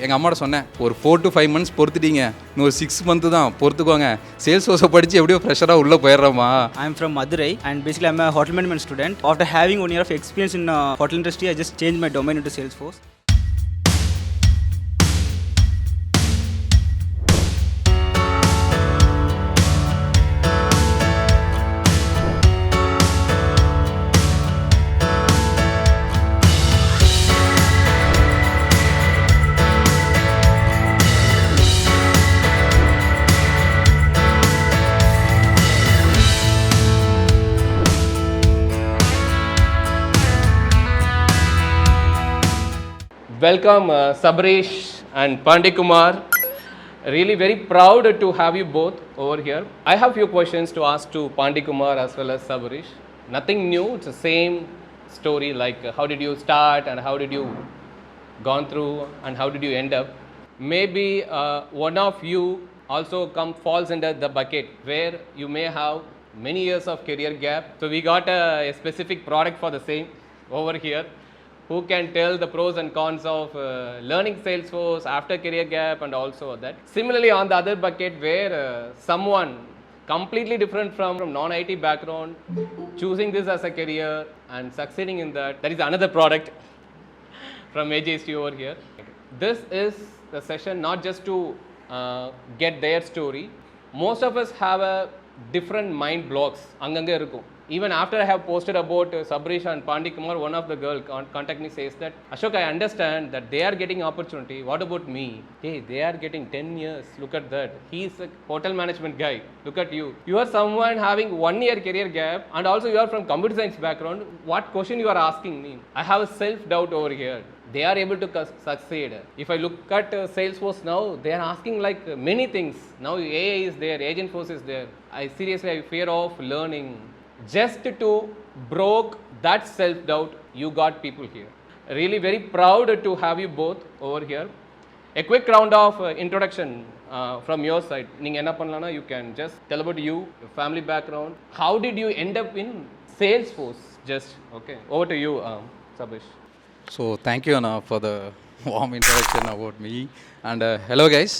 எங்கள் அம்மாட்ட சொன்னேன், ஒரு 4 to 5 months பொறுத்துட்டீங்க, இன்னொரு 6 month தான் பொறுத்துக்கோங்க, Salesforce படித்து எப்படியோ ஃப்ரெஷராக உள்ளே போயிடுறோமா. I'm from Madurai and basically I'm a hotel management student. After having 1 year of experience in hotel industry, I just changed my domain into Salesforce. Welcome Sabarish and Pandikumar. Really very proud to have you both over here. I have few questions to ask to Pandikumar as well as Sabarish. Nothing new, it's the same story like how did you start and how did you gone through and how did you end up. Maybe one of you also falls under the bucket where you may have many years of career gap. So we got a specific product for the same over here. Who can tell the pros and cons of learning Salesforce after career gap and also that. Similarly on the other bucket where someone completely different from non-IT background choosing this as a career and succeeding in that is another product from AJSD over here. This is the session not just to get their story. Most of us have a different mind blocks anganga irukum. Even after I have posted about Sabarish and Pandikumar, one of the girl contact me says that, Ashok, I understand that they are getting opportunity. What about me? Hey, they are getting 10 years. Look at that. He is a hotel management guy. Look at you. You are someone having 1 year career gap and also you are from computer science background. What question you are asking me? I have a self-doubt over here. They are able to succeed. If I look at Salesforce now, they are asking like many things. Now AI is there, Agentforce is there. I fear of learning. Just to broke that self-doubt, you got people here. Really very proud to have you both over here. A quick round of introduction from your side. Ninga enna pannalana, you can just tell about you, your family background. How did you end up in Salesforce? Just okay. Over to you, Sabarish. So thank you Anna for the warm introduction about me. And hello guys,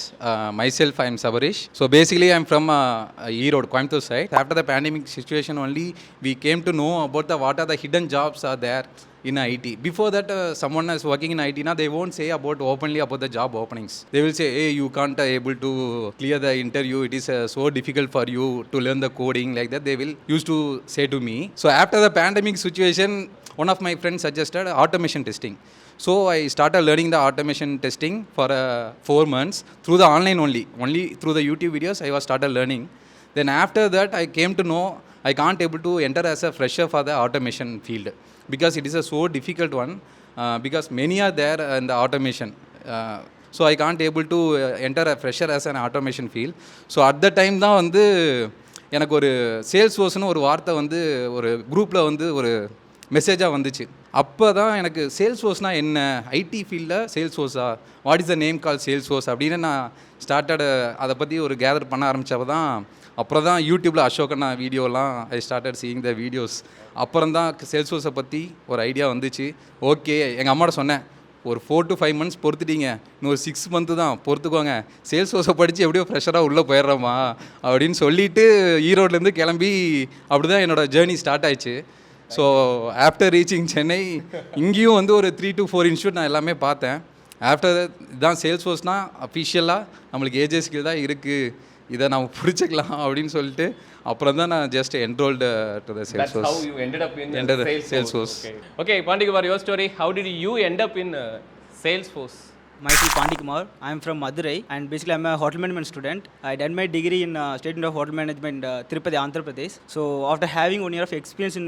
myself I am Sabarish. So basically I am from Erode, Coimbatore side. After the pandemic situation only, we came to know about what are the hidden jobs are there in IT. Before that, someone is working in IT, now they won't say openly about the job openings. They will say, hey, you can't able to clear the interview. It is so difficult for you to learn the coding, like that. They will used to say to me. So after the pandemic situation, one of my friends suggested automation testing. So I started learning the automation testing for 4 months through the online only through the YouTube videos I was started learning. Then after that I came to know I can't able to enter as a fresher for the automation field because it is a so difficult one because many are there in the automation. So I can't able to enter a fresher as an automation field. So at the time தான் வந்து எனக்கு ஒரு சேல்ஸ்ஃபோர்ஸ்னு ஒரு வார்த்தை வந்து ஒரு குரூப்பில் வந்து ஒரு மெசேஜாக வந்துச்சு. அப்போ தான் எனக்கு சேல்ஸ்ஃபோர்ஸ்னால் என்ன, ஐடி ஃபீல்டில் சேல்ஸ்ஃபோர்ஸா, what is the name call Salesforce அப்படின்னு நான் அதை பற்றி ஒரு கேதர் பண்ண ஆரம்பித்தப்போ தான் அப்புறம் தான் யூடியூப்பில் அசோகண்ணா வீடியோலாம் I started seeing the videos. அப்புறம் தான் சேல்ஸ்ஃபோர்ஸை பற்றி ஒரு ஐடியா வந்துச்சு. ஓகே, எங்கள் அம்மாட்ட சொன்னேன், ஒரு 4 to 5 months பொறுத்துட்டீங்க, இன்னொரு 6 month தான் பொறுத்துக்கோங்க, சேல்ஸ்ஃபோர்ஸை படித்து எப்படியோ ஃப்ரெஷராக உள்ளே போயிடுறோமா அப்படின்னு சொல்லிவிட்டு ஈரோட்லேருந்து கிளம்பி அப்படி தான் என்னோடய ஜேர்னி ஸ்டார்ட் ஆயிடுச்சு. ஸோ ஆஃப்டர் ரீச்சிங் சென்னை இங்கேயும் வந்து ஒரு 3 to 4 இன்ஸ்டியூட் நான் எல்லாமே பார்த்தேன். ஆஃப்டர் இதுதான் சேல்ஸ்ஃபோர்ஸ்னால் அஃபிஷியலாக நம்மளுக்கு ஏஜே ஸ்கில் தான் இருக்குது, இதை நம்ம பிடிச்சிக்கலாம் அப்படின்னு சொல்லிட்டு அப்புறம் தான் நான் just enrolled to the Salesforce. That's how you ended up in Salesforce. Okay, Pandikumar, your story. How did you end up in Salesforce? Myself Pandikumar. I am from Madurai and basically I am a hotel management student. I done my degree in State of Hotel Management, Tirupati, Andhra Pradesh. So after having 1 year of experience in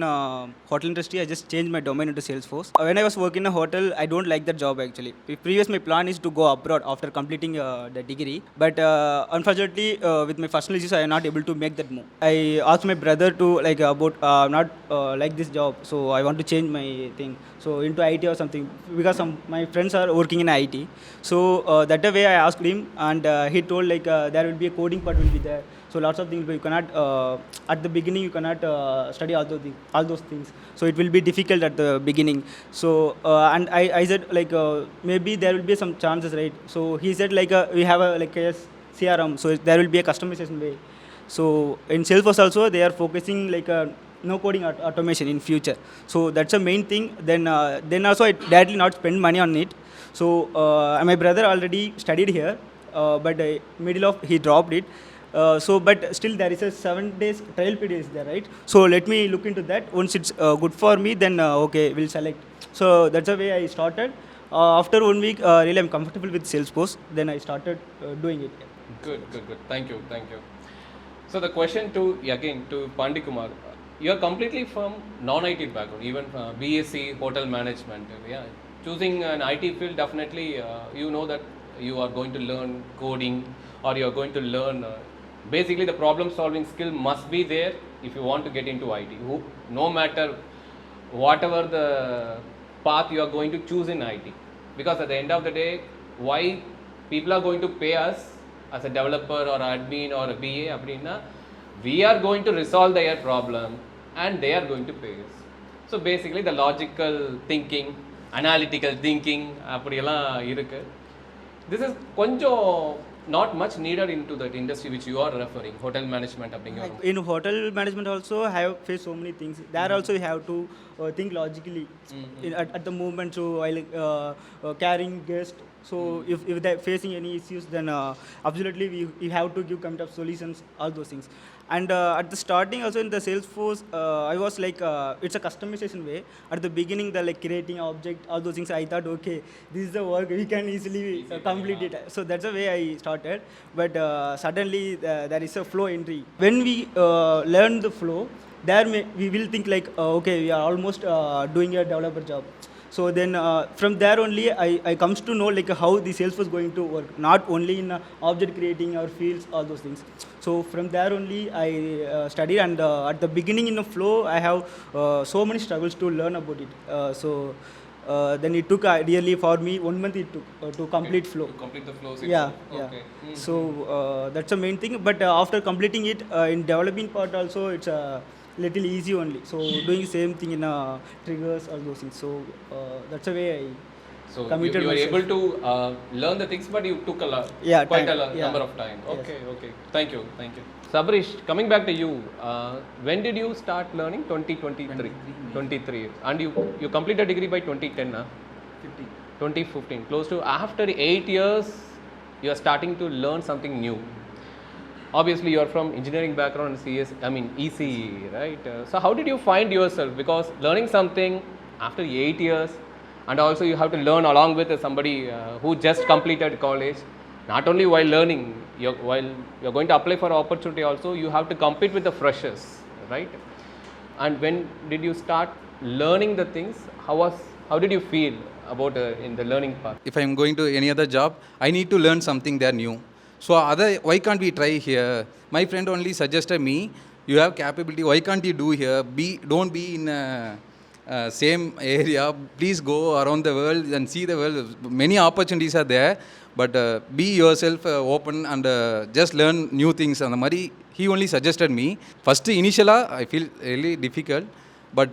hotel industry, I just changed my domain into Salesforce. When I was working in a hotel, I don't like that job actually. Previous my plan is to go abroad after completing the degree, but unfortunately with my personal issues I am not able to make that move. I asked my brother to like about not like this job, so I want to change my thing. So into IT or something because my friends are working in IT. So that way I asked him and he told like there will be a coding part will be there. So lots of things, but you cannot at the beginning you cannot study all those things. So it will be difficult at the beginning. So and I said like maybe there will be some chances, right? So he said like we have a like a CRM, so there will be a customization way. So in Salesforce also they are focusing like no coding automation in future. So that's a main thing. Then also I directly not spend money on it. So my brother already studied here, but middle of he dropped it. So but still there is a 7 days trial period is there, right? So let me look into that. Once it's good for me, then okay, we'll select. So that's the way I started. After 1 week, really I'm comfortable with Salesforce. Then I started doing it. Good. Thank you. So the question to Pandikumar, you are completely from non-IT background, even BSc Hotel Management. Yeah, choosing an IT field, definitely you know that you are going to learn coding, or you are going to learn basically the problem solving skill must be there if you want to get into IT. No matter whatever the path you are going to choose in IT, because at the end of the day, why people are going to pay us as a developer or admin or a BA அப்படின்னா, we are going to resolve their problem and they are going to pay us. So basically the logical thinking, analytical thinking அப்படியெல்லாம் இருக்கு. This is கொஞ்சம் not much needed into that industry which you are referring, hotel management அப்படிங்கிற. In hotel management also I have faced so many things. There also you have to think logically at the moment. So while carrying guests, so if they're facing any issues, then absolutely we have to give kind of solutions, all those things. And at the starting also in the Salesforce, I was like it's a customization way. At the beginning, the like creating object, all those things, I thought okay, this is the work, we can easily complete it. So that's the way I started. But suddenly there is a flow entry. When we learn the flow, there we will think like okay, we are almost doing a developer job. So then from there only I comes to know like how the Salesforce going to work, not only in object creating or fields, all those things. So from there only I studied, and at the beginning in the flow I have so many struggles to learn about it. So then it took ideally for me 1 month it took to complete flow. To complete the flow. Yeah. Okay. So that's the main thing. But after completing it in developing part also, it's little easy only. So doing same thing in triggers, all those things. So that's the way I So committed you were myself. able to learn the things, but you took quite time. a number of time. Yes. Okay. Thank you. Sabarish, coming back to you, when did you start learning? 23. And you completed degree by 2010, huh? 2015. Close to after 8 years, you are starting to learn something new. Obviously, you are from engineering background and ECE, right? So how did you find yourself? Because learning something after 8 years, and also you have to learn along with somebody who just completed college. Not only while learning, while you're going to apply for opportunity also, you have to compete with the freshers, right? And when did you start learning the things? How did you feel about in the learning part? If I'm going to any other job, I need to learn something there new. So why can't we try here? My friend only suggested me, you have capability, why can't you do here? Don't be in same area. Please go around the world and see the world. Many opportunities are there, but be yourself open and just learn new things. And he only suggested me. First initially I feel really difficult, but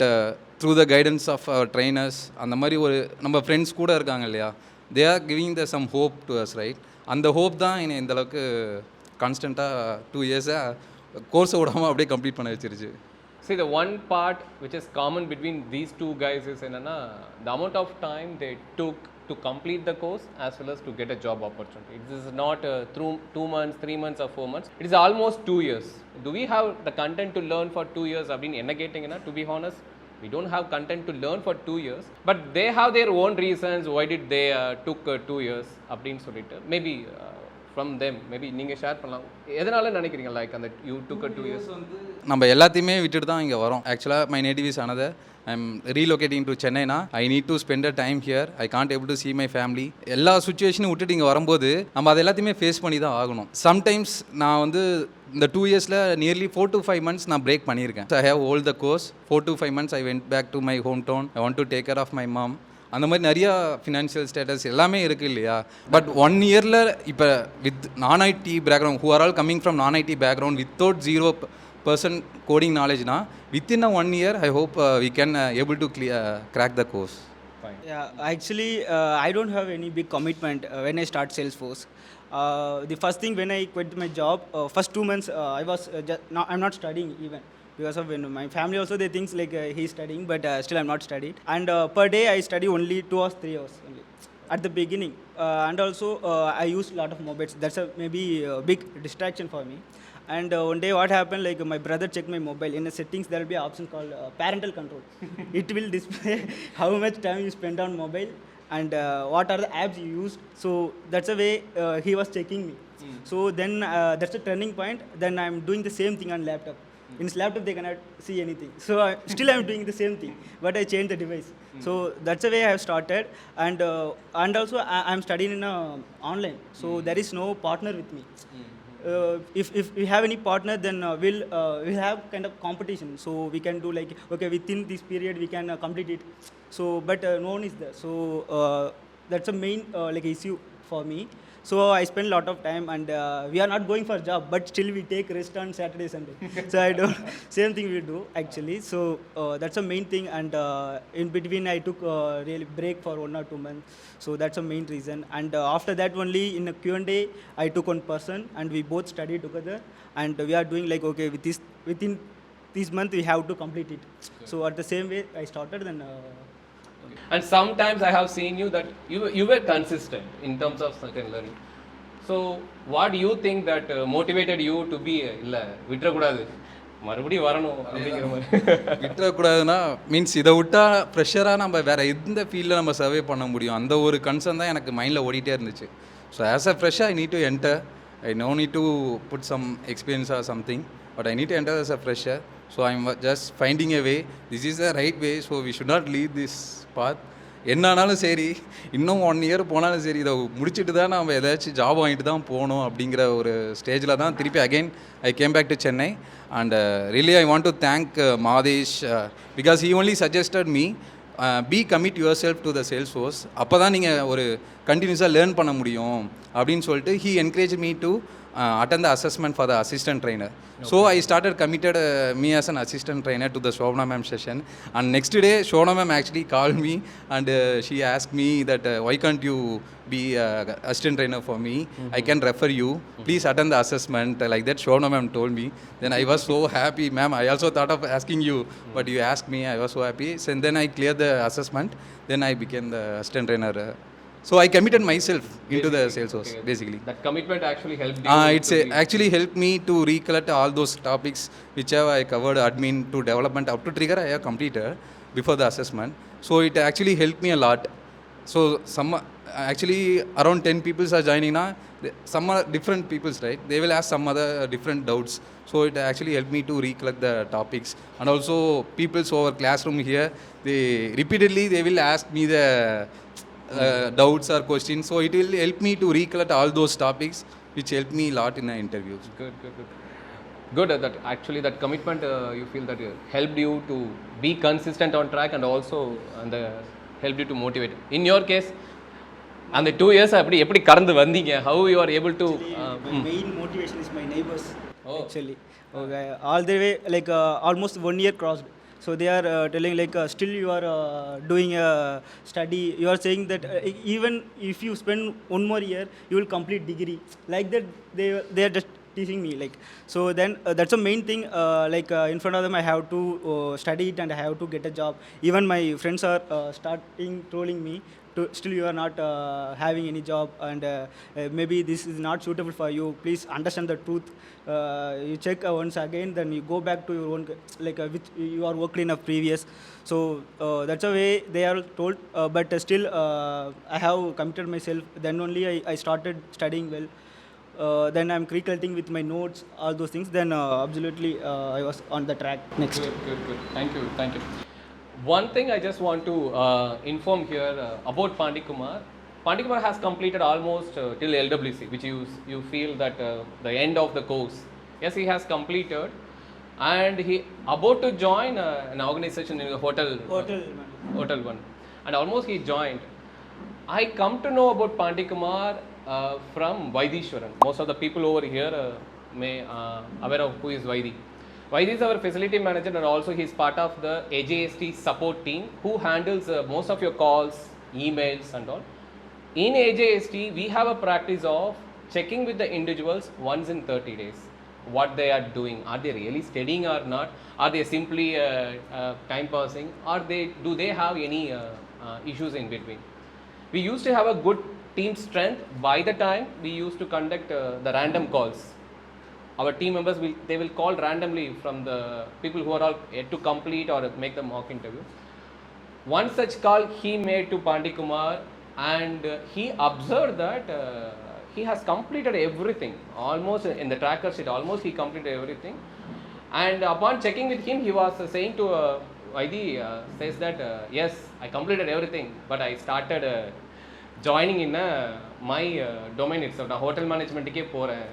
through the guidance of our trainers and நம்ம friends கூட இருக்காங்க இல்லையா, they are giving some hope to us, right? அந்த hope தான் என்னை இந்த அளவுக்கு கான்ஸ்டண்ட்டாக 2 இயர்ஸாக கோர்ஸை விடாமல் அப்படியே கம்ப்ளீட் பண்ண வச்சிருச்சு. See, the one part which is common between these two guys is the amount of time they took to complete the course as well as to get a job opportunity. This is not through 2 months, 3 months or 4 months. It is almost 2 years. Do we have the content to learn for 2 years? I've been negating, to be honest. We don't have content to learn for 2 years, but they have their own reasons why did they took 2 years அப்படின்னு சொல்லிட்டு maybe from them, maybe நீங்கள் share பண்ணலாம். எதனால நினைக்கிறீங்க like அந்த you took 2 years? நம்ம எல்லாத்தையுமே விட்டுட்டு தான் இங்கே வரோம். ஆக்சுவலாக my native is another. I'm relocating to Chennai now. I need to spend a time here. I can't able to see my family. எல்லா சுச்சுவேஷனும் விட்டுட்டு இங்கே வரும்போது நம்ம அதை எல்லாத்தையுமே ஃபேஸ் பண்ணி தான் ஆகணும். சம்டைம்ஸ் நான் இந்த 2 இயர்ஸில் நியர்லி 4 to 5 months நான் பிரேக் பண்ணியிருக்கேன். I have all the course. 4 to 5 months I went back to my hometown. I want to take care of my mom. அந்த மாதிரி நிறையா ஃபினான்ஷியல் ஸ்டேட்டஸ் எல்லாமே இருக்குது இல்லையா. பட் 1 இயரில் இப்போ with non IT background who are all coming from non IT background without 0% coding knowledge na within a 1 year I hope we can able to crack the course. Fine. Yeah, actually, I don't have any big commitment when I start Salesforce. The first thing when I quit my job, first 2 months I was I'm not studying even because of my family also they think like he's studying, but still I'm not studied. And per day I study only 2 hours, 3 hours only at the beginning. And also I use a lot of mobiles. That's a maybe a big distraction for me. And one day what happened, like my brother checked my mobile. In the settings there will be an option called parental control. It will display how much time you spend on mobile and what are the apps you used. So that's the way he was checking me. So then that's a turning point. Then I'm doing the same thing on laptop. In his laptop they cannot see anything. So still I'm doing the same thing, but I changed the device. So that's the way I have started. And also I'm studying in online. So there is no partner with me. If we have any partner, then we'll have kind of competition. So we can do like, okay, within this period we can complete it. So but no one is there. So that's a main like issue for me. So I spend a lot of time, and we are not going for job, but still we take rest on Saturday, Sunday. So I don't same thing we do actually. So that's a main thing. And in between I took really break for 1 or 2 months. So that's a main reason. And after that only in a Q&A I took one person, and we both studied together, and we are doing like, okay, within this month we have to complete it. Okay. So at the same way I started, then. And sometimes I have seen you that you were consistent in terms of certain learning. So what do you think that motivated you to be இல்லை விட்டுறக்கூடாது மறுபடியும் வரணும் அப்படிங்கிற மாதிரி? விட்டுறக்கூடாதுன்னா means இதை விட்டால் ப்ரெஷராக நம்ம வேறு எந்த ஃபீல்டில் நம்ம சர்வே பண்ண முடியும், அந்த ஒரு கன்சர்ன் தான் எனக்கு மைண்டில் ஓடிட்டே இருந்துச்சு. ஸோ ஆஸ் அ ஃப்ரெஷ்ஷாக I need to enter. I no need to put some experience or something, but I need to enter as a fresher. So I'm just finding a way. This is the right way, so we should not leave this path. என்னானாலும் சரி, இன்னும் 1 year போனாலும் சரி, இதை முடிச்சுட்டு தான் நம்ம ஏதாச்சும் job வாங்கிட்டு தான் போகணும் அப்படிங்கிற ஒரு ஸ்டேஜில் தான் திருப்பி again I came back to Chennai. And really I want to thank Madhesh because he only suggested me be commit yourself to the Salesforce. அப்போ தான் நீங்கள் ஒரு கண்டினியூஸாக லேர்ன் பண்ண முடியும் அப்படின்னு சொல்லிட்டு he encourage me to attend the assessment for the assistant trainer. Okay. So I started committed me as an assistant trainer to the Shobana ma'am session. And next day Shobana ma'am actually called me, and she asked me that why can't you be assistant trainer for me? I can refer you. Please attend the assessment. Like that Shobana ma'am told me. Then I was so happy, ma'am. I also thought of asking you, but you asked me. I was so happy. So then I cleared the assessment. Then I became the assistant trainer. So I committed myself into the Salesforce, basically. That commitment actually helped you? It's actually helped me to recollect all those topics which I covered, admin to development up to trigger I have completed before the assessment. So it actually helped me a lot. So some actually around 10 people are joining now. Some are different peoples, right? They will ask some other different doubts. So it actually helped me to recollect the topics. And also people's over classroom here, they repeatedly they will ask me the doubts or questions, so it will help me to recollect all those topics which helped me a lot in the interviews. Good that actually that commitment you feel that helped you to be consistent on track, and also helped you to motivate. In your case, and the 2 years எப்படி கடந்து வந்தீங்க, how you are able to my main motivation is my neighbors. Actually okay, all the way like almost 1 year crossed. So they are telling like still you are doing a study. You are saying that even if you spend 1 more year, you will complete degree. Like that, they are just teaching me like. So then that's the main thing. Like in front of them, I have to study it and I have to get a job. Even my friends are starting trolling me. Still you are not having any job, and maybe this is not suitable for you. Please understand the truth. You check once again, then you go back to your own like which you are working in a previous. So that's the way they are told, but still I have committed myself. Then only I started studying well. Then I'm recollecting with my notes, all those things. Then absolutely I was on the track. Next. Good. Thank you. One thing I just want to inform here about Pandikumar. Pandikumar has completed almost till LWC, which you feel that the end of the course. Yes, he has completed, and he about to join an organization in the hotel one. and almost he joined. I come to know about Pandikumar from Vaidishwaran. Most of the people over here may aware of who is Vaidi. Vaidi is our facility manager, and also he is part of the AJSD support team who handles most of your calls, emails and all. In AJSD, we have a practice of checking with the individuals once in 30 days what they are doing. Are they really studying or not? Are they simply time passing? Or do they have any issues in between? We used to have a good team strength. By the time we used to conduct the random calls, our team members will call randomly from the people who are all yet to complete or make the mock interview. One such call he made to Pandikumar, and he observed that he has completed everything almost in the tracker sheet. Almost he completed everything, and upon checking with him, he was saying to Vaidi says that yes, I completed everything, but I started joining in my domain itself. நான் hotel management க்கே போறேன்.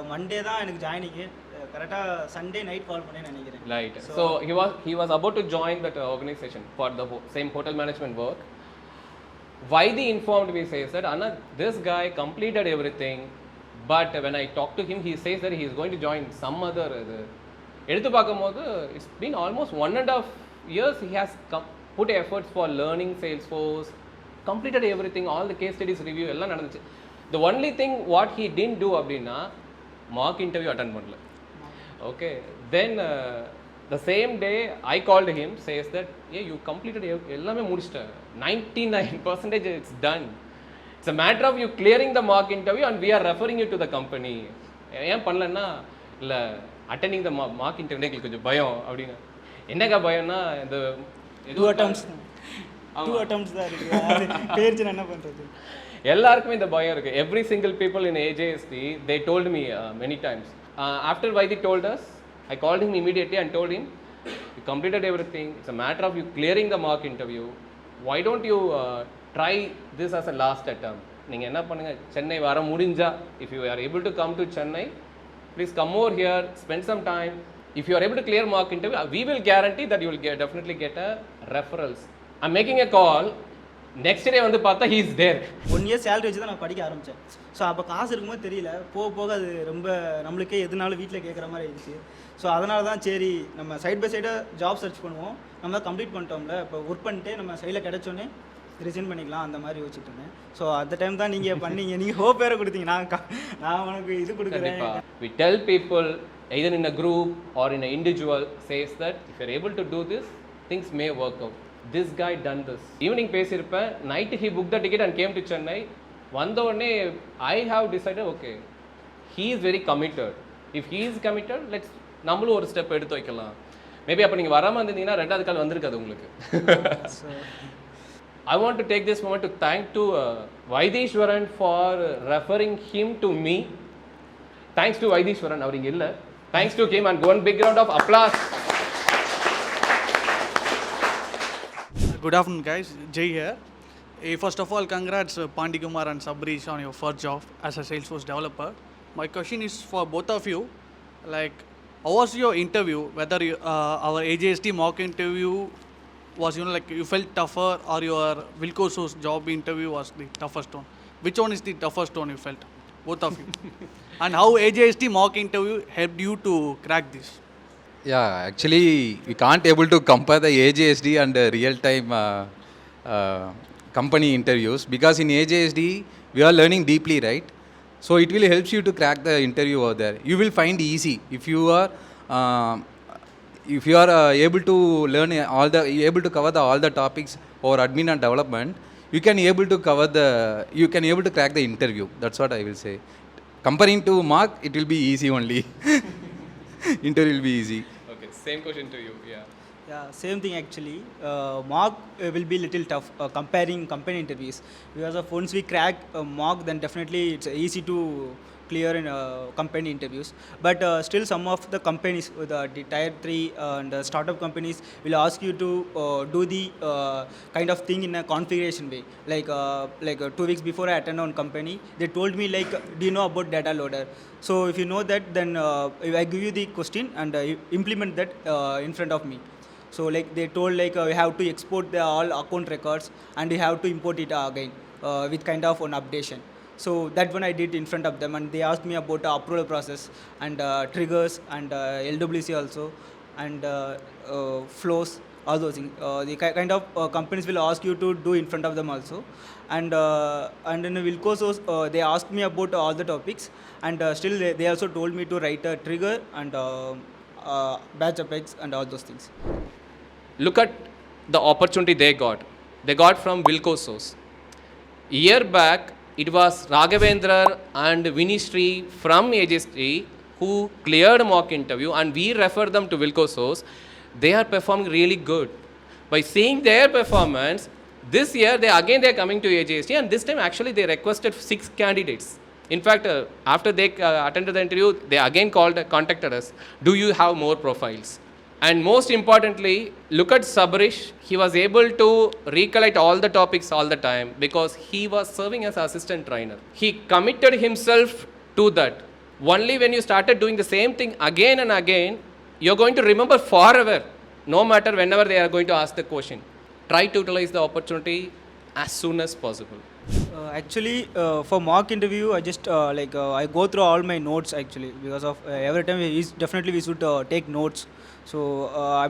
Monday தான் எனக்கு ஜாயினிங்கு கரெக்டாக Sunday night கால் பண்ணேன்னு நினைக்கிறேன். Right. So he was about to join that organization for the same hotel management work. Vaidi informed me, says that Anna, this guy completed everything, but when I talk to him, he says that he is going to join some other. எடுத்து பார்க்கும்போது it's been almost 1.5 years he has put efforts for learning Salesforce, completed everything, all the case studies review எல்லாம் நடந்துச்சு. The only thing what he didn't do அப்படின்னா mock interview attend பண்ணல. Okay, then the same day I called him, says that yeah, you completed எல்லாமே முடிச்சிட்ட, 99% it's done. It's a matter of you clearing the mock interview and we are referring you to the company. ஏன் பண்ணலன்னா இல்லை attending the mock interview எங்களுக்கு கொஞ்சம் பயம் அப்படின்னா. என்னக்கா பயம்னா இந்த டூ அட்டம்ஸ் தான் இருக்குது, பேர்ச்சு என்ன பண்ணுறது. எல்லாருக்குமே இந்த பயம் இருக்குது. Every single people in AJSD, they told me many times. After Vaidi told us, I called him immediately and told him, you completed everything. It's a matter of you clearing the mock interview. Why don't you try this as a last attempt? நீங்கள் என்ன பண்ணுங்கள், சென்னை வர முடிஞ்சா, if you are able to come to Chennai, please come over here, spend some time. If you are able to clear mock interview, we will guarantee that you will definitely get a referrals. I'm making a call. Next day வந்து பார்த்தா he is there. 1 year salary வச்சு தான் நான் படிக்க ஆரம்பித்தேன். So அப்போ காசு இருக்கும்போது தெரியல, போக போக அது ரொம்ப நம்மளுக்கே எதுனாலும் வீட்டில் கேட்குற மாதிரி ஆயிடுச்சு. ஸோ அதனால தான் சரி நம்ம சைட் பை சைடாக ஜாப் சர்ச் பண்ணுவோம், நம்ம தான் கம்ப்ளீட் பண்ணிட்டோம்ல, இப்போ ஒர்க் பண்ணிட்டு நம்ம சைடில் கிடச்சோன்னே ரிசைன் பண்ணிக்கலாம் அந்த மாதிரி யோசிச்சுட்டு இருந்தேன். ஸோ அந்த டைம் தான் நீங்கள் பண்ணீங்க, நீங்கள் ஹோப் வேறு கொடுத்தீங்க, நான் உனக்கு இது கொடுக்குறேன். We tell people either in a group or in an individual says that if you are able to do this, things may work out. This guy done this. Evening பேசியிருப்பேன், night he booked the ticket and came to Chennai. வந்த உடனே I have decided, okay, he is very committed. If he is committed, let's நம்மளும் ஒரு step எடுத்து வைக்கலாம். Maybe அப்போ நீங்கள் வராமல் இருந்தீங்கன்னா ரெண்டாவது கால் வந்திருக்காது உங்களுக்கு. I want to take this moment to thank to Vaidishwaran for referring him to me. Thanks to Vaidishwaran, அவர் இங்கே இல்லை. Thanks to him and one big round of applause. Good afternoon, guys. Jay here. First of all, congrats Pandikumar and Sabarish on your first job as a Salesforce developer. My question is for both of you. Like, how was your interview? Whether our AJSD mock interview was, like you felt tougher, or your Wilco job interview was the toughest one? Which one is the toughest one you felt? Both of you. And how AJSD mock interview helped you to crack this? Yeah, actually, we can't able to compare the AJSD and real-time company interviews, because in AJSD, we are learning deeply, right? So it will help you to crack the interview over there. You will find easy if you are able to learn able to cover all the topics over admin and development. You can able to crack the interview. That's what I will say. Comparing to mark, it will be easy only. Interview will be easy. Okay, same question to you. Yeah, same thing actually. Mock will be little tough comparing company interviews, because of once we crack mock, then definitely it's easy to clear in company interviews. But still some of the companies, the tier 3 and startup companies will ask you to do the kind of thing in a configuration way. Like 2 weeks before I attend on company, they told me like, do you know about data loader? So if you know that, then I give you the question and implement that in front of me. So like they told like you have to export the all account records and you have to import it again with kind of an updation. So that one I did in front of them, and they asked me about approval process and triggers and LWC also, and flows, all those things. The kind of companies will ask you to do in front of them also, and in Wilco, so they asked me about all the topics, and still they also told me to write a trigger and batch apex and all those things. Look at the opportunity they got. They got from Wilco source. Year back, it was Raghavendra and Vinishri from AJSD who cleared mock interview, and we refer them to Wilco source. They are performing really good. By seeing their performance, this year they are coming to AJSD, and this time actually they requested 6 candidates. In fact, after they attended the interview, they again contacted us. Do you have more profiles? And most importantly, look at Sabarish. He was able to recollect all the topics all the time because he was serving as assistant trainer. He committed himself to that. Only when you started doing the same thing again and again, you're going to remember forever, no matter whenever they are going to ask the question. Try to utilize the opportunity as soon as possible. Actually, for mock interview, I just I go through all my notes actually, because of every time we should take notes. So I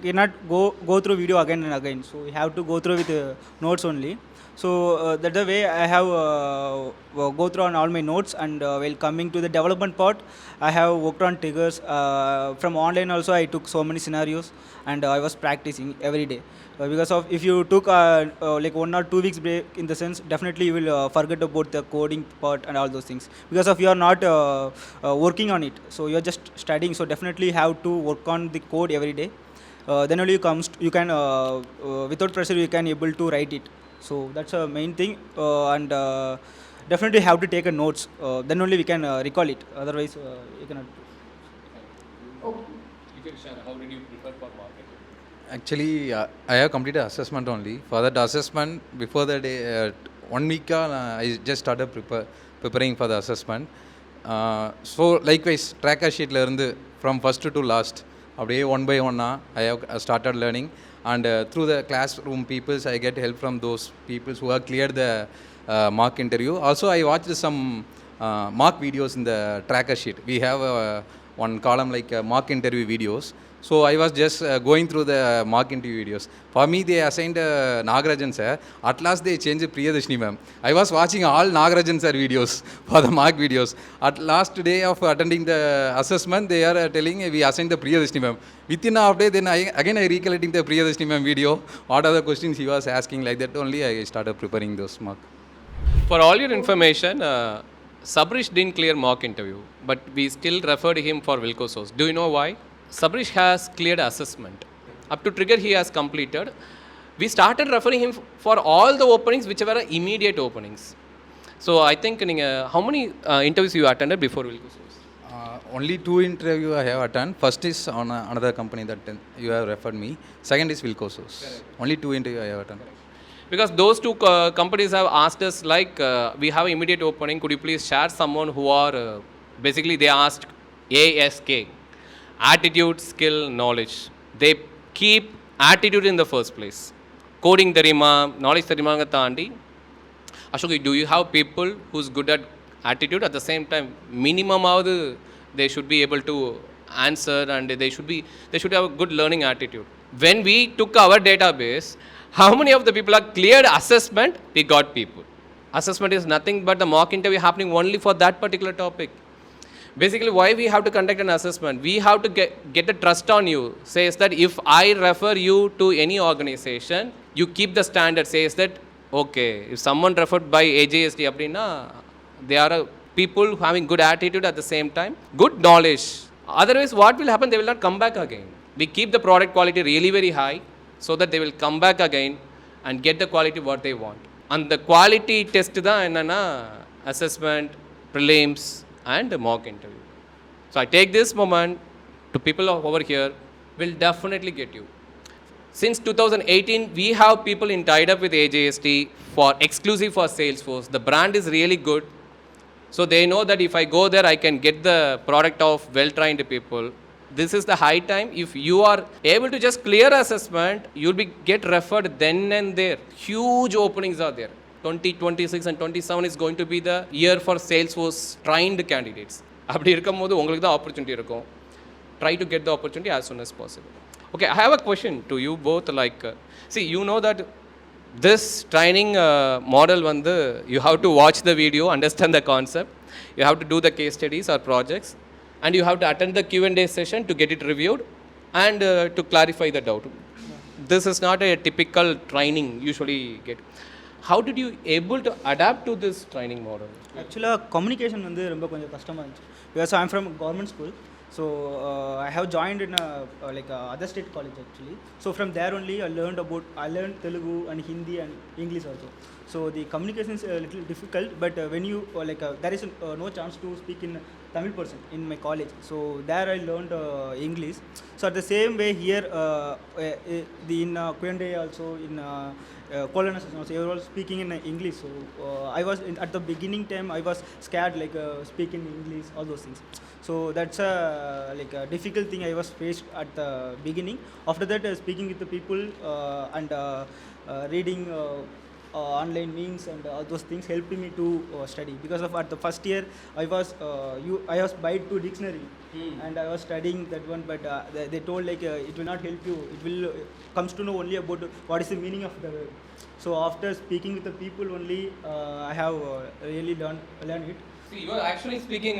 cannot go through video again and again. So we have to go through with notes only. So that's the way I have go through on all my notes, and while coming to the development part, I have worked on triggers from online. Also, I took so many scenarios, and I was practicing every day. Because of if you took like 1 or 2 weeks break, in the sense, definitely you will forget about the coding part and all those things, because of you are not working on it. So you are just studying. So definitely have to work on the code every day. Then only you can without pressure you can able to write it. So that's a main thing, and definitely have to take a notes. Then only we can recall it. Otherwise, you cannot. You can share how did you prepare for market? Actually, I have completed assessment only. For that assessment, before the day, 1 week, I just started preparing for the assessment. So likewise, tracker sheet from first to last, one by one, I have started learning. And through the classroom peoples, I get help from those peoples who have cleared the mock interview. Also, I watched some mock videos in the tracker sheet. We have one column like mock interview videos. So I was just going through the mock interview videos. For me, they assigned Nagarajan sir. At last, they changed Priyadashni ma'am. I was watching all Nagarajan sir videos for the mock videos. At last day of attending the assessment, they are telling we assigned the Priyadashni ma'am. Within a half day, then I recollecting the Priyadashni ma'am video. What are the questions he was asking? Like that only I started preparing those mock. For all your information, Sabarish didn't clear mock interview, but we still referred him for Wilco source. Do you know why? Sabarish has cleared assessment. Up to trigger he has completed. We started referring him for all the openings which were immediate openings. So I think how many interviews you attended before Wilco source? Only 2 interviews I have attended. First is on another company that you have referred me. Second is Wilco source. Correct. Only 2 interviews I have attended. Because those 2 companies have asked us like, we have immediate opening, could you please share someone who are, basically they asked ASK. Attitude, skill, knowledge. They keep attitude in the first place. Coding therima, knowledge therima thandi. Ashok, do you have people who's good at attitude? At the same time, minimum they should be able to answer, and they should have a good learning attitude. When we took our database, how many of the people are cleared assessment? We got people. Assessment is nothing but the mock interview happening only for that particular topic. Basically, why we have to conduct an assessment? We have to get the trust on you. Says that if I refer you to any organization, you keep the standard. Says that, okay, if someone referred by AJSD, they are people having good attitude at the same time, good knowledge. Otherwise, what will happen? They will not come back again. We keep the product quality really very high so that they will come back again and get the quality what they want. And the quality test da assessment, prelims, and mock interview. So I take this moment to people over here will definitely get you. Since 2018, we have people tied up with AJSD for exclusive for Salesforce. The brand is really good. So they know that if I go there, I can get the product of well-trained people. this is the high time. If you are able to just clear assessment, you'll be get referred then and there. Huge openings are there. 2026 and 27 is going to be the year for Salesforce trained candidates. அப்படி இருக்கும்போது உங்களுக்கு தான் opportunity இருக்கும். Try to get the opportunity as soon as possible. Okay, I have a question to you both. Like, see, you know that this training model, you have to watch the video, understand the concept, you have to do the case studies or projects, and you have to attend the Q&A session to get it reviewed and to clarify the doubt. This is not a typical training usually get. How did you able to adapt to this training model? Actually, communication வந்து ரொம்ப கொஞ்சம் கஷ்டமாக இருந்துச்சு. Because I'm from government school. So I have joined in a other state college actually. So from there only I learned Telugu and Hindi and English also. So the communication is a little difficult, but when you there is no chance to speak in Tamil person in my college. So there I learned English. So at the same way here in Q&A also in colonization also they were all speaking in English. So I was at the beginning time I was scared speaking English, all those things. So that's a difficult thing I was faced at the beginning. After that speaking with the people and reading online memes and all those things helped me to study, because of at the first year I was buy to dictionary and I was studying that one, but they told it will not help you, it will comes to know only about what is the meaning of the word. So after speaking with the people only I have really learned it. See, you are actually speaking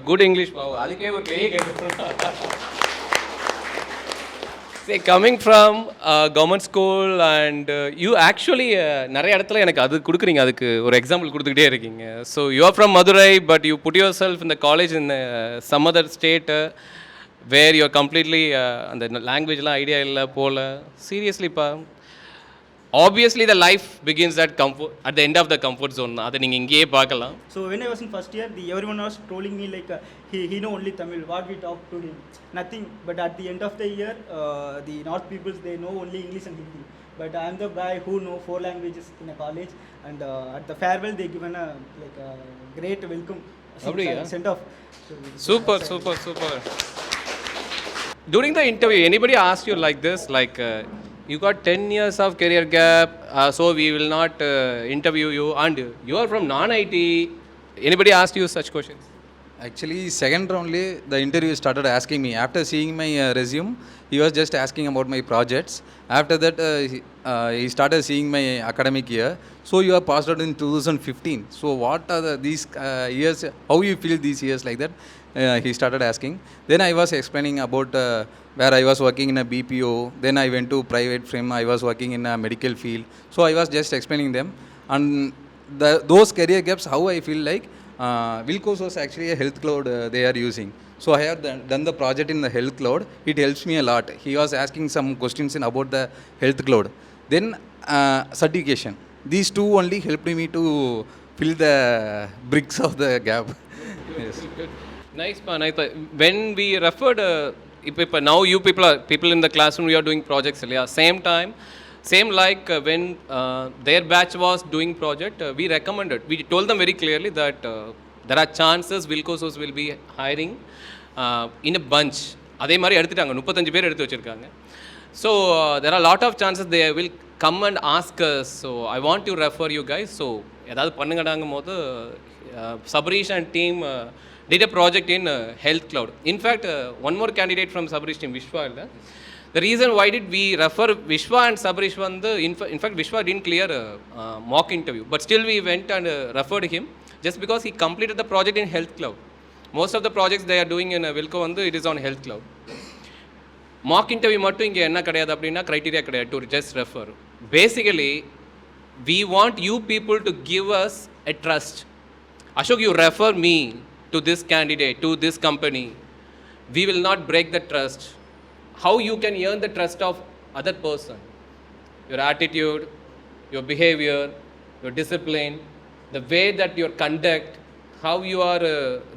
good English. அதுக்கே ஒரு பெரிய கேட்டு. See, coming from government school and you actually நிறைய இடத்துல எனக்கு அது கொடுக்குறீங்க, அதுக்கு ஒரு எக்ஸாம்பிள் கொடுத்துக்கிட்டே இருக்கீங்க. So you are from Madurai, but you put yourself in the college in some other state where you are completely அந்த லாங்குவேஜ்லாம் ஐடியா இல்லை போல. Seriously பா, obviously the life begins at the end of the comfort zone. அதை நீங்கள் இங்கேயே பார்க்கலாம். So when I was in first year, everyone was trolling me he know only Tamil, what we talk to him, nothing. But at the end of the year the north peoples they know only English and Hindi, but I am the guy who know 4 languages in a college. And at the farewell they given a great welcome sent off. Super. During the interview, anybody asked you like this, you got 10 years of career gap, so we will not interview you, and you are from non-IT. Anybody asked you such questions? Actually, second roundly, the interview started asking me. After seeing my resume, he was just asking about my projects. After that, he started seeing my academic year. So you are passed out in 2015. So what are these years? How you feel these years like that? He started asking. Then I was explaining about where I was working in a BPO. Then I went to private firm. I was working in a medical field. So I was just explaining them. And those career gaps, how I feel like. Wilco was actually a health cloud they are using. So I have done the project in the health cloud. It helps me a lot. He was asking some questions about the health cloud. Then certification. These two only helped me to fill the bricks of the gap. Yes. Nice, man. When we referred, now you people in the classroom, we are doing projects. Same like when their batch was doing project, we recommended. We told them very clearly that there are chances Wilco will be hiring in a bunch. அதே மாதிரி எடுத்துட்டாங்க, 35 பேர் எடுத்து வச்சுருக்காங்க. So there are a lot of chances they will come and ask us. So I want to refer you guys. So ஏதாவது பண்ணுங்கடாங்கும் போது Sabarish and team did a project in health cloud. In fact, one more candidate from Sabarish team, Vishwa. The reason why did we refer Vishwa and Sabarish in fact Vishwa didn't clear a mock interview, but still we went and referred him just because he completed the project in health cloud. Most of the projects they are doing in Wilco it is on health cloud. Mock interview mattum inga enna kadiyadhu appadina criteria kadiyadhu to just refer. Basically we want you people to give us a trust. Ashok, you refer me to this candidate, to this company, we will not break the trust. How you can earn the trust of other person? Your attitude, your behavior, your discipline, the way that your conduct, how you are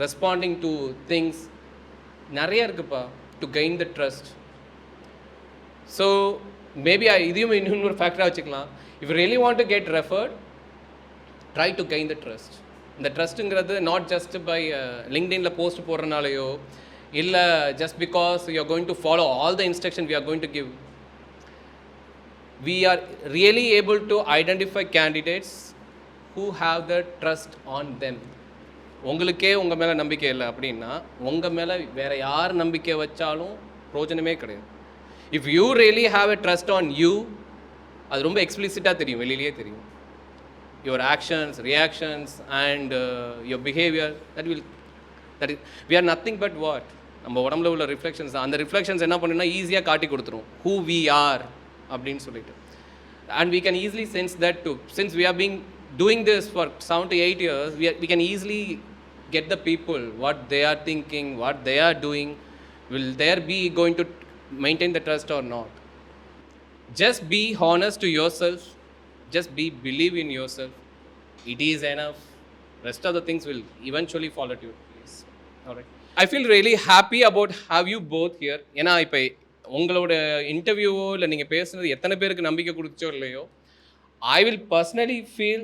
responding to things, நிறைய இருக்குப்பா to gain the trust. So maybe இதையும் இன்னொரு ஃபேக்டராக வச்சுக்கலாம். If you really want to get referred, try to gain the trust. இந்த ட்ரஸ்ட்டுங்கிறது not just by லிங்க்டின்ல post போடுறனாலையோ illa just because you are going to follow all the instruction we are going to give. We are really able to identify candidates who have the trust on them. உங்களுக்கே உங்கள் மேலே நம்பிக்கை இல்லை அப்படின்னா உங்கள் மேலே வேறு யார் நம்பிக்கை வச்சாலும் பிரோஜனமே கிடையாது. If you really have a trust on you, அது ரொம்ப எக்ஸ்பிளிசிட்டாக தெரியும், வெளியிலேயே தெரியும். Your actions, reactions and your behaviour, that is we are nothing but what, நம்ம உடம்புல உள்ள ரிஃப்ளெக்ஷன்ஸ். அந்த ரிஃப்ளெக்ஷன்ஸ் என்ன பண்ணுன்னா ஈஸியாக காட்டி கொடுத்துரும் ஹூ வி ஆர் அப்படின்னு சொல்லிட்டு. And we can easily sense that too. Since we are doing this for 7 to 8 years, we can easily get the people, what they are thinking, what they are doing. Will there be going to maintain the trust or not? Just be honest to yourself. Just believe in yourself. It is enough. Rest of the things will eventually fall at your place. All right. I feel really happy about have you both here. ஏன்னா இப்போ உங்களோட இன்டர்வியூவோ இல்லை நீங்கள் பேசுனது எத்தனை பேருக்கு நம்பிக்கை கொடுத்தோ இல்லையோ, ஐ வில் பர்சனலி ஃபீல்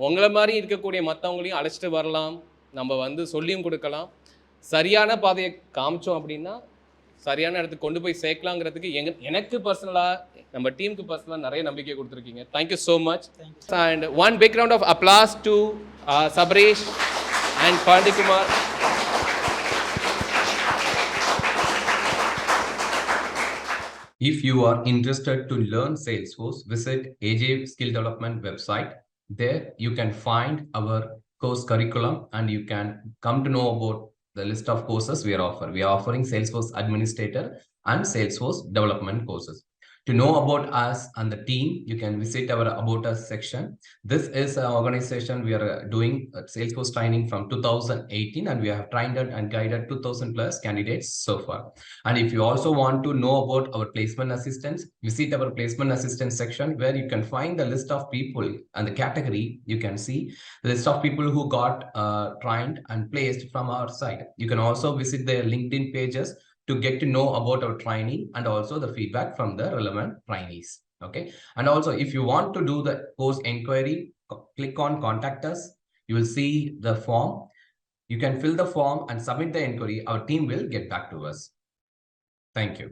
உங்களை மாதிரி இருக்கக்கூடிய மற்றவங்களையும் அழைச்சிட்டு வரலாம், நம்ம வந்து சொல்லியும் கொடுக்கலாம். சரியான பாதையை காமிச்சோம் அப்படின்னா சரியான இடத்துக்கு கொண்டு போய் சேர்க்கலாங்கிறதுக்கு எனக்கு பர்சனலாக, நம்ம டீமுக்கு பர்சனலாக நிறைய நம்பிக்கை கொடுத்துருக்கீங்க. Thank you so much. And one big round of applause to Sabaresh and Pandikumar. If you are interested to learn Salesforce, visit AJ Skill Development website. There you can find our course curriculum and you can come to know about the list of courses we are offering. We are offering Salesforce Administrator and Salesforce Development courses. To know about us and the team, you can visit our About Us section. This is an organization we are doing Salesforce training from 2018 and we have trained and guided 2000 plus candidates so far. And if you also want to know about our placement assistance, visit our placement assistance section where you can find the list of people and the category. You can see the list of people who got trained and placed from our side. You can also visit their LinkedIn pages to get to know about our training and also the feedback from the relevant trainees. Okay. And also if you want to do the course inquiry, click on contact us. You will see the form. You can fill the form and submit the inquiry. Our team will get back to us. Thank you.